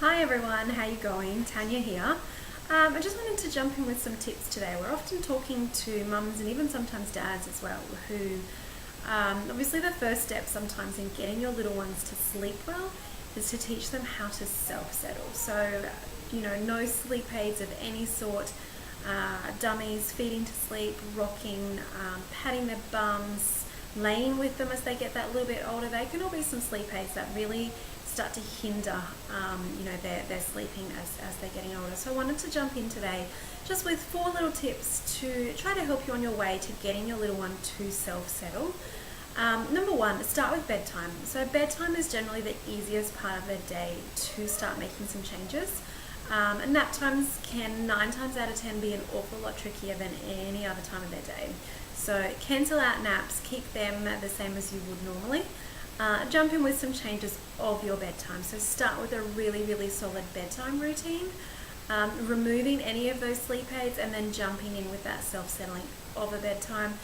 Hi everyone, how you going? Tanya here. I just wanted to jump in with some tips today. We're often talking to mums and even sometimes dads as well who obviously the first step sometimes in getting your little ones to sleep well is to teach them how to self-settle. So, no sleep aids of any sort, dummies, feeding to sleep, rocking, patting their bums, laying with them as they get that little bit older. They can all be some sleep aids that really start to hinder their sleeping as they're getting older. So I wanted to jump in today just with 4 little tips to try to help you on your way to getting your little one to self-settle. Number 1, start with bedtime. So bedtime is generally the easiest part of their day to start making some changes. And nap times can 9 times out of 10 be an awful lot trickier than any other time of their day. So cancel out naps, keep them the same as you would normally. Jump in with some changes of your bedtime. So start with a really solid bedtime routine, removing any of those sleep aids and then jumping in with that self-settling of a bedtime,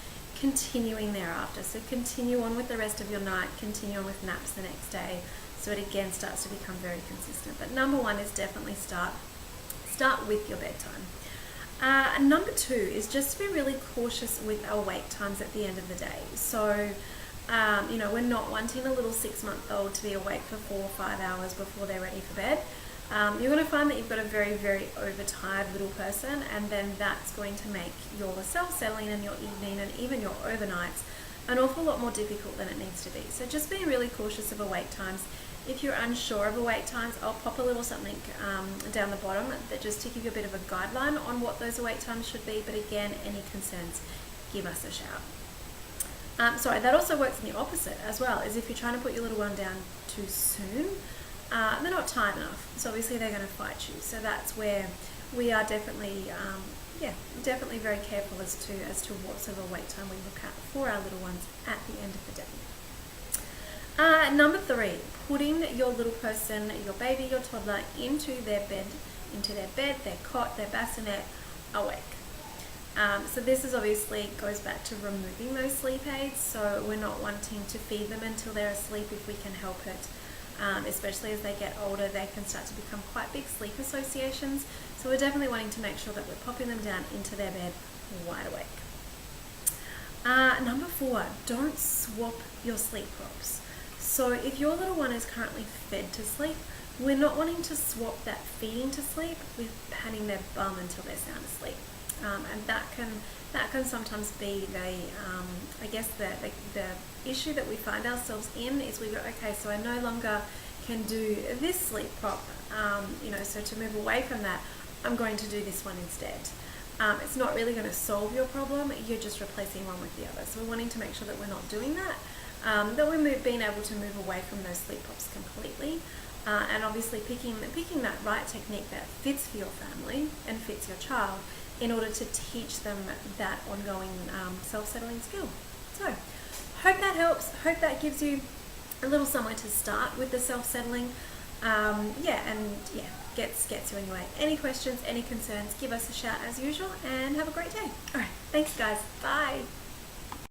continuing thereafter. So continue on with the rest of your night, continue on with naps the next day, so it again starts to become very consistent. But number 1 is definitely start with your bedtime. Number 2 is just to be really cautious with our wake times at the end of the day. So we're not wanting a little 6-month-old to be awake for 4 or 5 hours before they're ready for bed. You're going to find that you've got a very overtired little person, and then that's going to make your self-settling and your evening and even your overnights an awful lot more difficult than it needs to be. So just being really cautious of awake times. If you're unsure of awake times, I'll pop a little something down the bottom that just to give you a bit of a guideline on what those awake times should be. But again, any concerns, give us a shout. That also works in the opposite as well, is if you're trying to put your little one down too soon, they're not tired enough. So obviously they're going to fight you. So that's where we are definitely very careful as to what sort of awake time we look at for our little ones at the end of the day. Number 3, putting your little person, your baby, your toddler into their bed, their cot, their bassinet, awake. So this is obviously goes back to removing those sleep aids. So we're not wanting to feed them until they're asleep if we can help it. Especially as they get older, they can start to become quite big sleep associations. So we're definitely wanting to make sure that we're popping them down into their bed wide awake. Number 4, don't swap your sleep props. So if your little one is currently fed to sleep, we're not wanting to swap that feeding to sleep with patting their bum until they're sound asleep. And that can sometimes be the issue that we find ourselves in is we go, okay, so I no longer can do this sleep prop, so to move away from that, I'm going to do this one instead. It's not really going to solve your problem, you're just replacing one with the other. So we're wanting to make sure that we're not doing that, that we're being able to move away from those sleep props completely. And obviously picking that right technique that fits for your family and fits your child in order to teach them that ongoing self-settling skill. So, hope that helps. Hope that gives you a little somewhere to start with the self-settling. Gets you anyway. Any questions, any concerns, give us a shout as usual, and have a great day. All right, thanks guys. Bye.